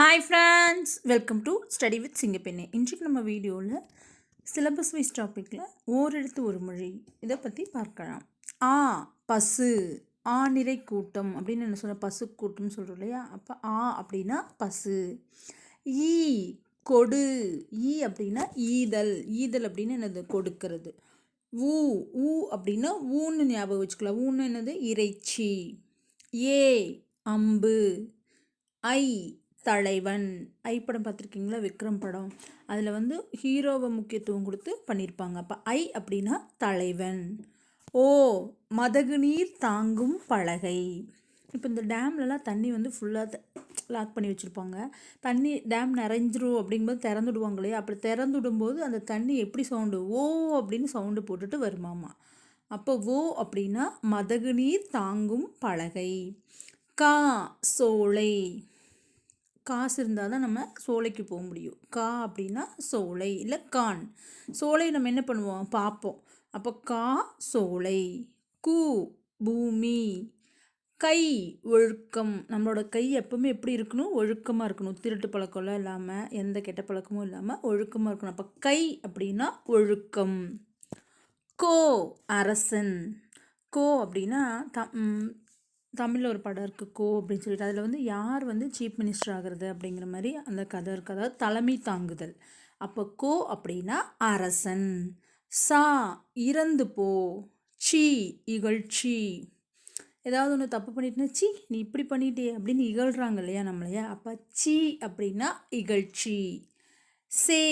Hi friends, welcome to study with Singappenne. இன்றைக்கு நம்ம வீடியோவில் சிலபஸ் வைஸ் டாப்பிக்கில் ஓரெழுத்து ஒரு மொழி இதை பற்றி பார்க்கலாம். ஆ பசு, ஆ நிறை கூட்டம் அப்படின்னு என்ன சொல்ல, பசு கூட்டம்னு சொல்கிறோம் இல்லையா? அப்போ ஆ அப்படின்னா பசு. ஈ கொடு, ஈ அப்படின்னா ஈதல், ஈதல் அப்படின்னு என்னது கொடுக்கிறது. ஊ ஊ அப்படின்னா ஊன்னு ஞாபகம் வச்சுக்கலாம். ஊன்னு என்னது இறைச்சி. ஏ அம்பு, ஐ தலைவன். ஐ படம் பார்த்துருக்கீங்களா? விக்ரம் படம். அதில் வந்து ஹீரோவை முக்கியத்துவம் கொடுத்து பண்ணியிருப்பாங்க. அப்போ ஐ அப்படின்னா தலைவன். ஓ மதகு நீர் தாங்கும் பலகை. இப்போ இந்த டேம்லலாம் தண்ணி வந்து ஃபுல்லாக லாக் பண்ணி வச்சுருப்பாங்க. தண்ணி டேம் நிறைஞ்சிரும் அப்படிங்கும்போது திறந்துடுவாங்க இல்லையா? அப்படி திறந்துடும்போது அந்த தண்ணி எப்படி சவுண்டு, ஓ அப்படின்னு சவுண்டு போட்டுட்டு வருமாமா. அப்போ ஓ அப்படின்னா மதகு நீர் தாங்கும் பலகை. கா சோலை. காசு இருந்தால் தான் நம்ம சோலைக்கு போக முடியும். கா அப்படின்னா சோலை, இல்லை கான். சோலை நம்ம என்ன பண்ணுவோம், பார்ப்போம். அப்போ கா சோலை. கூ பூமி. கை ஒழுக்கம். நம்மளோட கை எப்பவுமே எப்படி இருக்கணும், ஒழுக்கமாக இருக்கணும். திருட்டு பழக்கம்லாம் இல்லாமல், எந்த கெட்ட பழக்கமும் இல்லாமல் ஒழுக்கமாக இருக்கணும். அப்போ கை அப்படின்னா ஒழுக்கம். கோ அரசன். கோ அப்படின்னா தமிழில் ஒரு படம் இருக்குது கோ அப்படின்னு சொல்லிட்டு. அதில் வந்து யார் வந்து சீஃப் மினிஸ்டர் ஆகிறது அப்படிங்கிற மாதிரி அந்த கதை இருக்குது. அதாவது தலைமை தாங்குதல். அப்போ கோ அப்படின்னா அரசன். சா இறந்து போ. சி இகழ்ச்சி. ஏதாவது ஒன்று தப்பு பண்ணிட்டுனா சி நீ இப்படி பண்ணிட்டே அப்படின்னு இகழ்கிறாங்க இல்லையா நம்மளையா? அப்போ சி அப்படின்னா இகழ்ச்சி. சே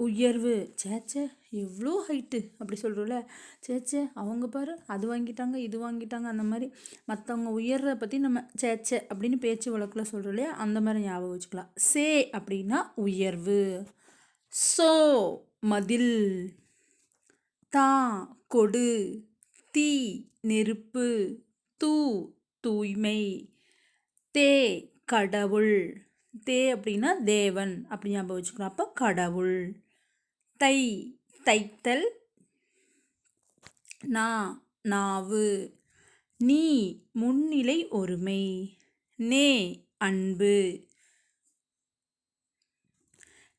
உயர்வு. சேச்சே எவ்வளோ ஹைட்டு அப்படி சொல்கிறோம்ல. சேச்சே அவங்க பாரு அது வாங்கிட்டாங்க இது வாங்கிட்டாங்க, அந்த மாதிரி மற்றவங்க உயர்றதை பற்றி நம்ம சேச்சே அப்படின்னு பேச்சு வழக்கில் சொல்கிறோம் இல்லையா? அந்த மாதிரி ஞாபகம் வச்சுக்கலாம். சே அப்படின்னா உயர்வு. சோ மதில். தா கொடு. தீ நெருப்பு. தூ தூய்மை. தே கடவுள். தே அப்படின்னா தேவன் அப்படி ஞாபகம் வச்சுக்கலாம். அப்போ கடவுள். தை தைத்தல். நா நாவு. நீ முன்னிலை ஒருமை. நே அன்பு.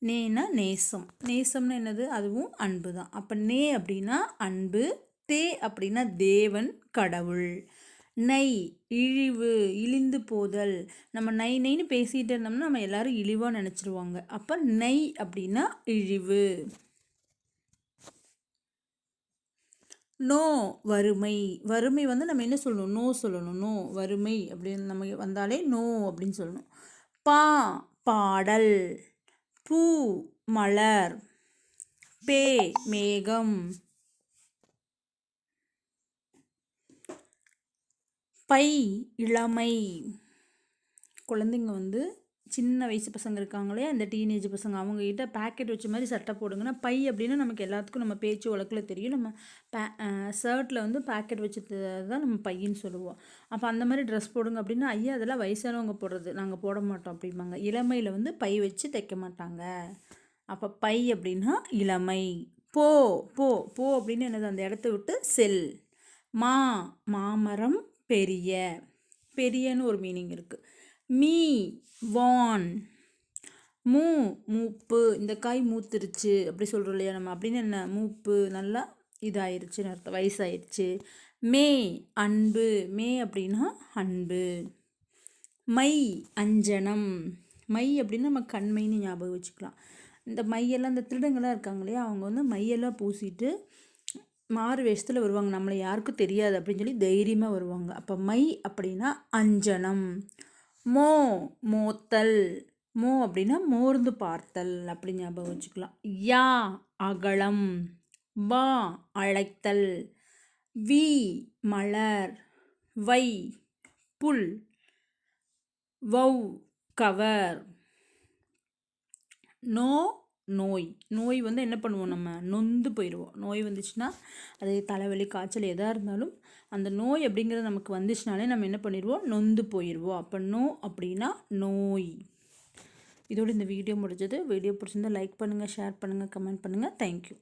நேனா நேசம். நேசம்னு என்னது, அதுவும் அன்பு தான். அப்போ நே அப்படின்னா அன்பு. தே அப்படின்னா தேவன் கடவுள். நை இழிவு, இழிந்து போதல். நம்ம நை நைன்னு பேசிகிட்டு இருந்தோம்னா நம்ம எல்லாரும் இழிவாக நினச்சிருவாங்க. அப்போ நை அப்படின்னா இழிவு. நோ வறுமை. வறுமை வந்து நம்ம என்ன சொல்லணும், நோ சொல்லணும். நோ வறுமை அப்படின்னு நம்ம வந்தாலே நோ அப்படின்னு சொல்லணும். பா பாடல். பூ மலர். பே மேகம். பை இளமை. குழந்தைங்க வந்து சின்ன வயசு பசங்க இருக்காங்களே, அந்த டீனேஜ் பசங்க, அவங்ககிட்ட பேக்கெட் வச்ச மாதிரி சட்டை போடுங்கன்னா பை அப்படின்னா நமக்கு எல்லாத்துக்கும் நம்ம பேச்சு வழக்கில் தெரியும். நம்ம ஷர்ட்டில் வந்து பேக்கெட் வச்சது தான் நம்ம பையின்னு சொல்லுவோம். அப்போ அந்த மாதிரி ட்ரெஸ் போடுங்க அப்படின்னா ஐயா அதெல்லாம் வயசானவங்க போடுறது, நாங்கள் போட மாட்டோம் அப்படிம்பாங்க. இளமையில் வந்து பை வச்சு தைக்க மாட்டாங்க. அப்போ பை அப்படின்னா இளமை. போ போ போ அப்படின்னு என்னது, அந்த இடத்த விட்டு செல். மா மாமரம். பெரிய பெரியன்னு ஒரு மீனிங் இருக்குது. மீ வான். மூ மூப்பு. இந்த காய் மூத்துருச்சு அப்படி சொல்கிறோம் இல்லையா நம்ம? அப்படின்னு என்ன, மூப்பு நல்லா இதாயிருச்சுன்னு அர்த்தம், வயசாயிருச்சு. மே அன்பு. மே அப்படின்னா அன்பு. மை அஞ்சனம். மை அப்படின்னு நம்ம கண்மைன்னு ஞாபகம் வச்சுக்கலாம். இந்த மையெல்லாம் இந்த திருடங்கள்லாம் இருக்காங்க இல்லையா, அவங்க வந்து மையெல்லாம் பூசிட்டு மாறு வேஷத்தில் வருவாங்க, நம்மளை யாருக்கும் தெரியாது அப்படின்னு சொல்லி தைரியமாக வருவாங்க. அப்போ மை அப்படின்னா அஞ்சனம். மோ மோத்தல். மோ அப்படின்னா மோர்ந்து பார்த்தல் அப்படி ஞாபகம் வச்சுக்கலாம். யா அகலம். வா அழைத்தல். வி மலர். வை புல். வௌ கவர். நோ நோய். நோய் வந்து என்ன பண்ணுவோம், நம்ம நொந்து போயிடுவோம். நோய் வந்துச்சுன்னா அது தலைவலி காய்ச்சல் எதாக இருந்தாலும் அந்த நோய் அப்படிங்கிறது நமக்கு வந்துச்சுனாலே நம்ம என்ன பண்ணிடுவோம், நொந்து போயிடுவோம். அப்போ நோ அப்படின்னா நோய். இதோடு இந்த வீடியோ முடிஞ்சது. வீடியோ பிடிச்சிருந்தால் லைக் பண்ணுங்கள், ஷேர் பண்ணுங்கள், கமெண்ட் பண்ணுங்கள். தேங்க்யூ.